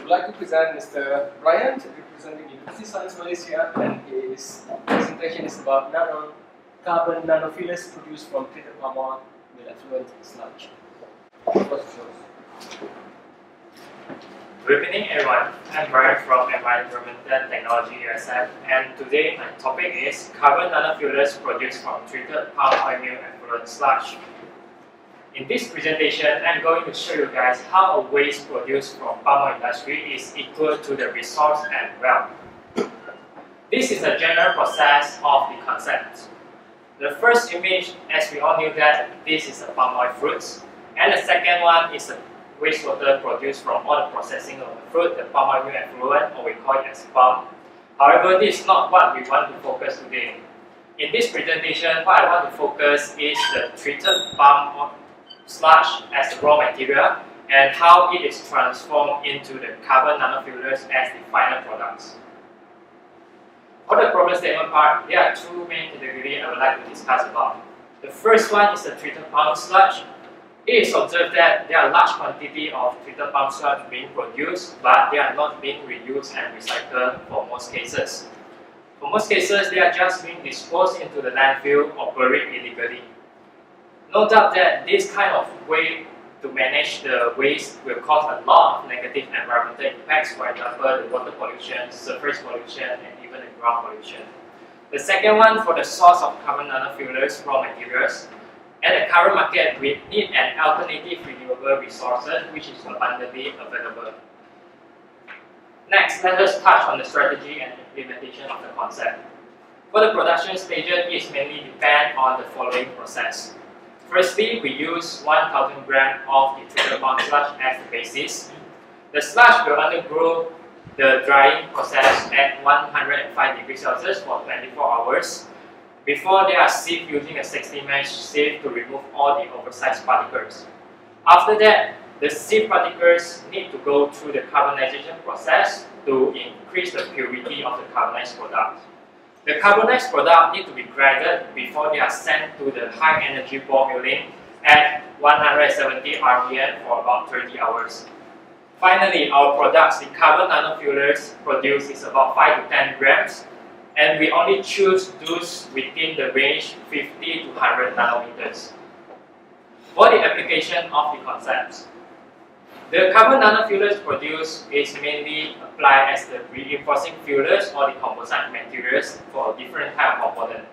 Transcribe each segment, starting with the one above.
would like to present Mr. Briant, representing Universiti Sains Malaysia, and his presentation is about carbon nano-fillers produced from treated palm oil with effluent sludge. Good evening everyone, I'm Brian from Environmental Technology USM, and today my topic is carbon nano-fillers produced from treated palm oil and effluent sludge. In this presentation, I'm going to show you guys how a waste produced from palm oil industry is equal to the resource and wealth. This is a general process of the concept. The first image, as we all knew that this is a palm oil fruits, and the second one is a wastewater produced from all the processing of the fruit, the palm oil effluent, or we call it as POME. However, this is not what we want to focus today. In this presentation, what I want to focus is the treated palm oil sludge as the raw material and how it is transformed into the carbon nano-fillers as the final products. For the problem statement part, there are two main categories I would like to discuss about. The first one is the treated palm sludge. It is observed that there are large quantity of treated palm sludge being produced, but they are not being reused and recycled for most cases. For most cases, they are just being disposed into the landfill or buried illegally. No doubt that this kind of way to manage the waste will cause a lot of negative environmental impacts, for example, the water pollution, surface pollution, and even the ground pollution. The second one, for the source of carbon nano-fillers raw materials, at the current market, we need an alternative renewable resources which is abundantly available. Next, let us touch on the strategy and implementation of the concept. For the production stages, it mainly depends on the following process. Firstly, we use 1000 grams of the treated palm sludge as the basis. The sludge will undergo the drying process at 105 degrees Celsius for 24 hours before they are sieved using a 60-mesh sieve to remove all the oversized particles. After that, the sieved particles need to go through the carbonization process to increase the purity of the carbonized product. The carbonized product need to be graded before they are sent to the high energy ball milling at 170 RPM for about 30 hours. Finally, our products, the carbon nano-fillers produced is about 5 to 10 grams, and we only choose those within the range 50 to 100 nanometers. For the application of the concepts, the carbon nano-fillers produced is mainly applied as the reinforcing fillers or the composite materials for different type of component.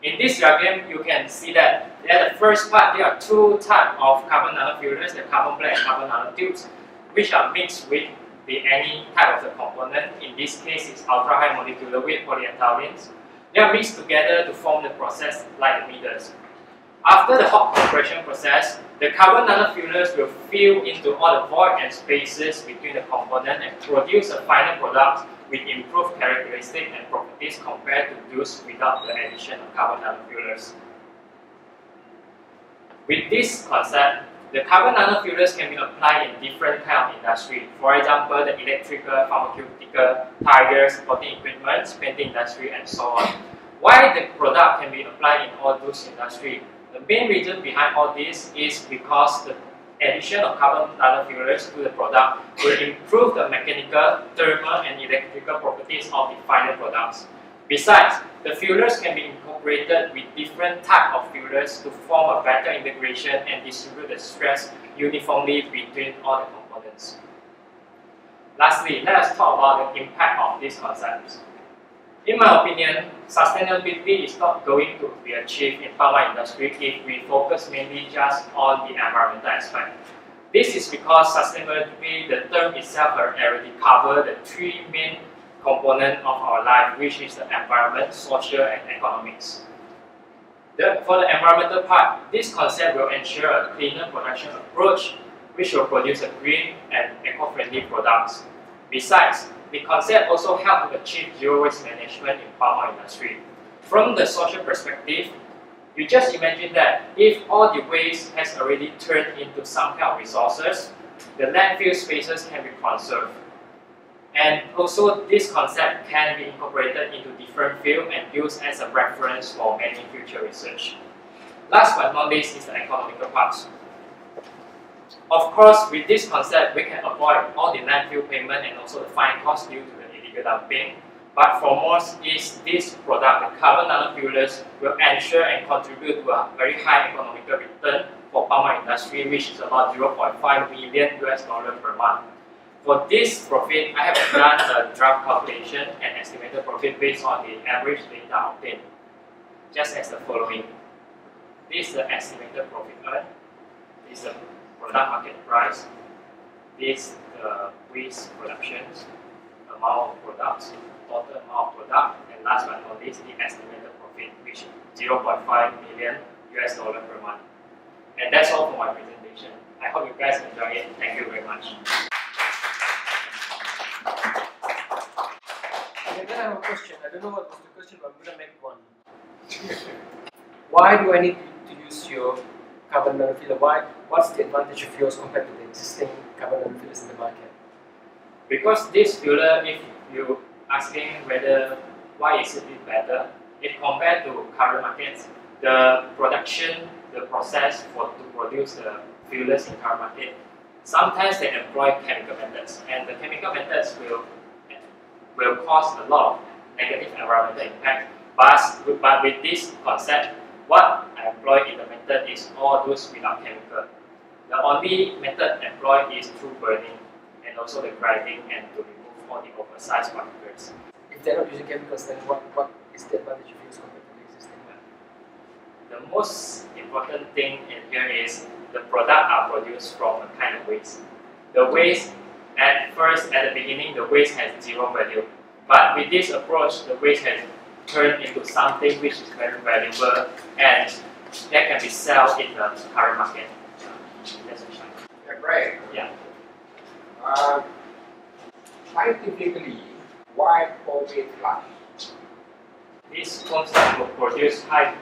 In this diagram, you can see that at the first part, there are two types of carbon nano-fillers, the carbon black and carbon nanotubes, which are mixed with any type of the component. In this case, it's ultra-high molecular weight polyethylenes. They are mixed together to form the process like emitters. After the hot compression process, the carbon nano-fillers will fill into all the void and spaces between the component and produce a final product with improved characteristics and properties compared to those without the addition of carbon nano-fillers. With this concept, the carbon nano-fillers can be applied in different kinds of industry. For example, the electrical, pharmaceutical, tires, sporting equipment, painting industry, and so on. Why the product can be applied in all those industries? The main reason behind all this is because the addition of carbon nano-fillers to the product will improve the mechanical, thermal, and electrical properties of the final products. Besides, the fillers can be incorporated with different types of fillers to form a better integration and distribute the stress uniformly between all the components. Lastly, let us talk about the impact of these concepts. In my opinion, sustainability is not going to be achieved in palm oil industry if we focus mainly just on the environmental aspect. This is because sustainability, the term itself already covers the three main components of our life, which is the environment, social, and economics. For the environmental part, this concept will ensure a cleaner production approach, which will produce a green and eco-friendly products. Besides, the concept also helps to achieve zero waste management in palm oil industry. From the social perspective, you just imagine that if all the waste has already turned into some kind of resources, the landfill spaces can be conserved. And also, this concept can be incorporated into different fields and used as a reference for many future research. Last but not least is the economical part. Of course, with this concept, we can avoid all the landfill payment and also the fine cost due to the illegal dumping. But foremost is this product, the carbon nano-fillers, will ensure and contribute to a very high economical return for palm oil industry, which is about $0.5 million per month. For this profit, I have done a draft calculation and estimated profit based on the average data obtained, just as the following. This is the estimated profit earned. This is the product market price. This is the waste production, amount of products, total amount of product, and last but not least, the estimated profit, which is $0.5 million per month. And that's all for my presentation. I hope you guys enjoy it. Thank you very much. And then I have a question. I don't know what was the question, but I'm going to make one. Why do I need to use your carbon nanofiller? What's the advantage of yours compared to the existing carbon nanofillers in the market? Because this filler, if you asking whether why is it better, if compared to current markets, the production, the process to produce the fillers in current market, sometimes they employ chemical methods, and the chemical methods will cause a lot of negative environmental impact. But with this concept, what I employ in the method is all those without chemical. The only method employed is through burning and also the grinding and to remove all the oversized particles. If they're not using chemicals, then what is the advantage of yours compared to the existing one? The most important thing in here is the product are produced from a kind of waste. The waste, at the beginning, the waste has zero value. But with this approach, the waste has turned into something which is very valuable and that can be sold in the current market. That's a chance. Yeah, great. Yeah. Scientifically, why POME sludge? This concept will produce high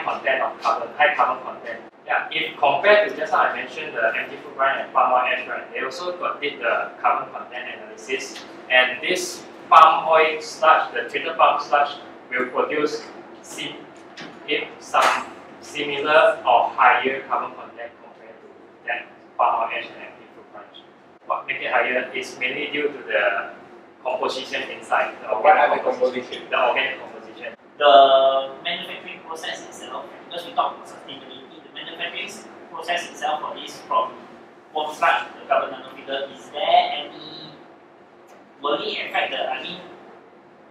content of carbon, high carbon content. Yeah, if compared to just how I mentioned the empty food brine and palm oil ash, right, they also did the carbon content analysis, and this palm oil sludge, the treated palm sludge, will produce some similar or higher carbon content compared to that palm oil ash and empty food brine. What makes it higher is mainly due to the composition inside the organic composition. The organic composition. The manufacturing process itself, because we talk about sustainability, the manufacturing process itself for this from sludge, the carbon nanofiller, is there any, will it affect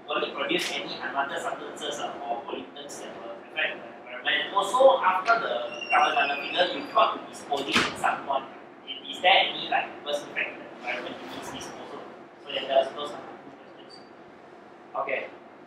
will it produce any unwanted substances or pollutants that will affect the environment? And also, after the carbon nanofiller, you've got to dispose it in some point. Is there any adverse effect on the environment in this disposal? So that those are my questions. Okay,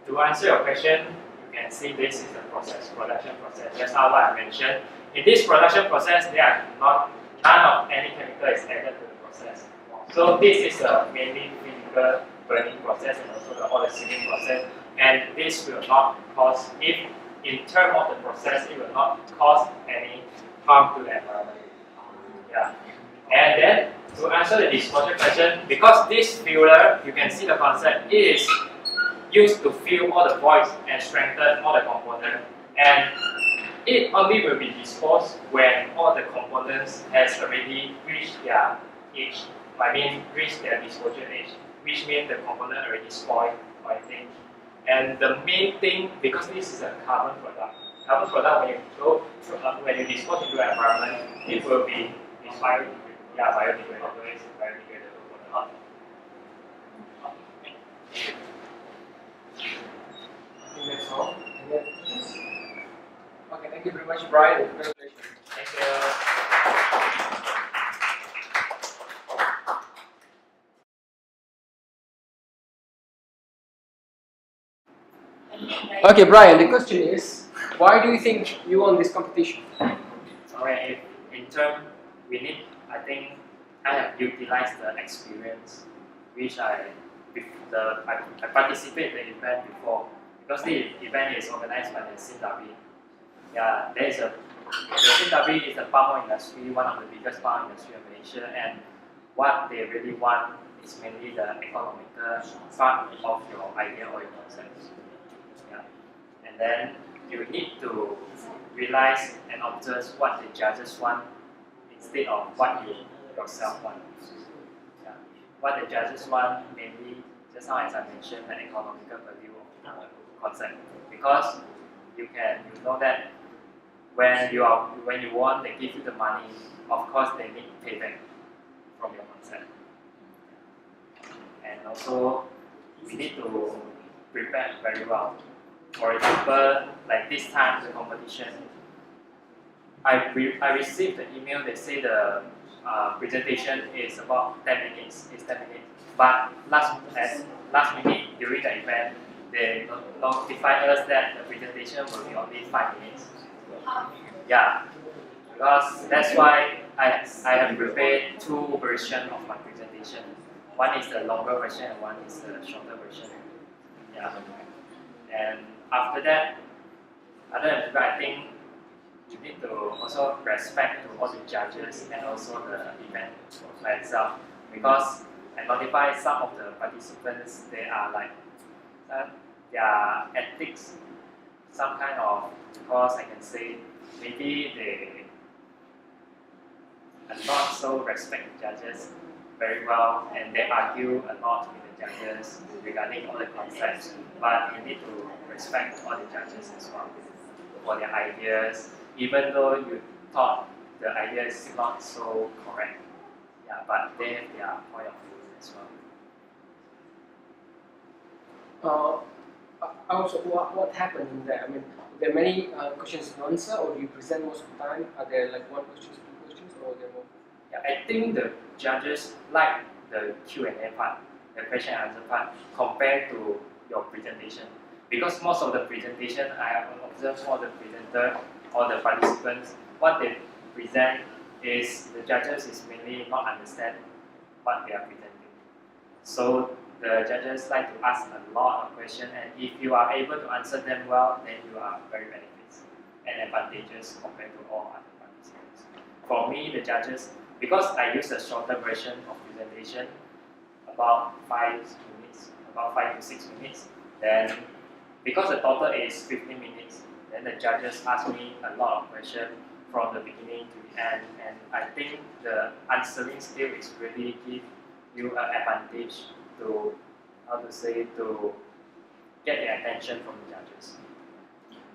to answer your question, you can see this is the production process. That's how I mentioned. In this production process, none of any chemical is added to the process. So this is a mainly physical burning process and also all the sealing process. And this will not cause, in terms of the process, it will not cause any harm to the environment. Yeah. And then to answer the disposal question, because this filler, you can see the concept, is used to fill all the voids and strengthen all the components, and it only will be disposed when all the components has already reached their age. Reached their disposal age, which means the component already spoiled or anything. And the main thing, because this is a carbon product, when you dispose into the environment, it will be biodegradable. I think that's all. Any other questions? Okay, thank you very much, Brian. Congratulations. Thank you. Okay, Brian, the question is, why do you think you won this competition? Okay, in turn, I think I have utilized the experience which I participated in the event before, because the event is organized by the Sime Darby. Yeah, the Sime Darby is the palm oil industry, one of the biggest palm industry in Malaysia, and what they really want is mainly the economical part of your idea or your concept. Yeah. And then you need to realize and observe what the judges want in instead of what you yourself want. Yeah. What the judges want mainly, just now as I mentioned, the economical value of the concept. Because you know that when you want, they give you the money, of course they need payback from your concept. And also we need to prepare very well. For example, like this time the competition, I received the email that say the presentation is about 10 minutes. It's 10 minutes. But last minute during the event, they notified us that the presentation will be only 5 minutes. Yeah, because that's why I have prepared two versions of my presentation. One is the longer version and one is the shorter version. Yeah, and after that, other than that, I think you need to also respect to all the judges and also the event by itself, because I notify some of the participants, they are like their ethics, some kind of, because I can say maybe they are not so respect the judges very well, and they argue a lot with the judges regarding all the concepts. But you need to respect all the judges as well for their ideas, even though you thought the idea is not so correct. Yeah, but they have their point of view as well. Also, what happened in there? I mean, are there many questions to answer, or do you present most of the time? Are there like one question, two questions, or are there more? Yeah, I think the judges like the Q&A part, the question and answer part, compared to your presentation. Because most of the presentation, I have observed for the presenter or the participants, what they present is the judges is mainly not understand what they are presenting. So the judges like to ask a lot of questions, and if you are able to answer them well, then you are very benefits and advantageous compared to all other participants. For me, the judges, because I use a shorter version of presentation, about 5 to 6 minutes, then because the total is 15 minutes, then the judges ask me a lot of questions from the beginning to the end, and I think the answering skill is really give you an advantage to, to get the attention from the judges.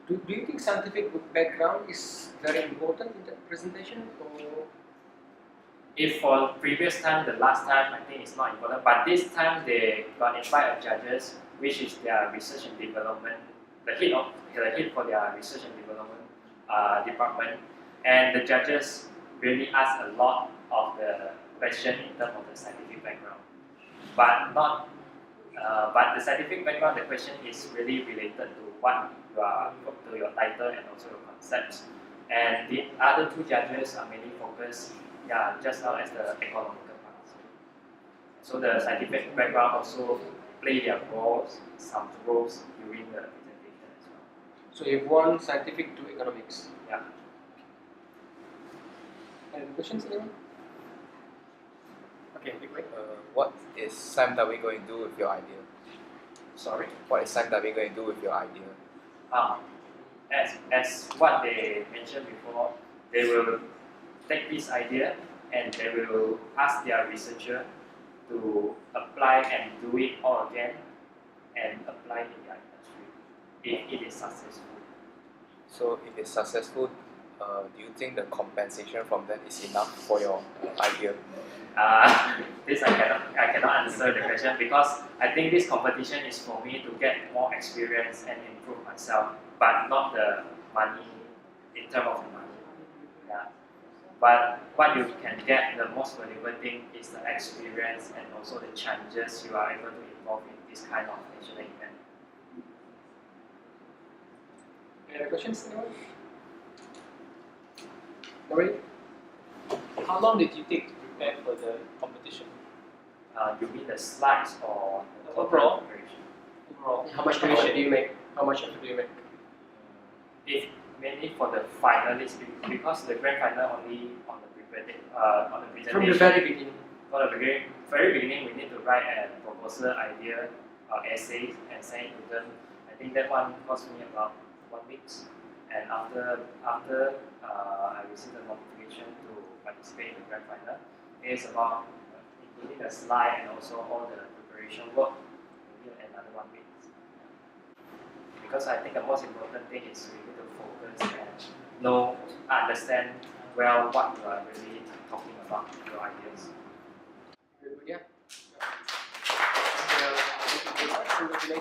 Do you think scientific background is very important in the presentation, or? If for previous time, the last time, I think it's not important, but this time they got invited judges, which is their research and development, the head for their research and development department, and the judges really ask a lot of the question in terms of the scientific background, but not. But the scientific background, the question is really related to what you are, to your title and also your concepts, and the other two judges are mainly focused. Yeah, just now as the economical part. So the scientific background also play their roles, some roles during the presentation as well. So you have one scientific, two economics. Yeah. Any questions, anyone? Okay, quick. What is Sime Darby going to do with your idea? Sorry. What is Sime Darby going to do with your idea? As what they mentioned before, they will take this idea and they will ask their researcher to apply and do it all again and apply in their industry if it is successful. So if it's successful, do you think the compensation from that is enough for your idea? This I cannot answer the question, because I think this competition is for me to get more experience and improve myself, but not the money in terms of the money. Yeah. But what you can get, the most valuable thing is the experience and also the chances you are able to involve in this kind of national event. Any other questions, anyone? Marie? How long did you take to prepare for the competition? You mean the slides or the total Overall? preparation? Overall, How much preparation do you make? How much effort do you make? If mainly for the finalists, because the grand final only on the presentation. From the very beginning. From the very beginning, we need to write a proposal, idea, essays, and send it to them. I think that one cost me about 1 week, And after I received the notification to participate in the grand final, it is about including the slide and also all the preparation work, maybe another 1 week. Because I think the most important thing is really to focus and understand well what you are really talking about.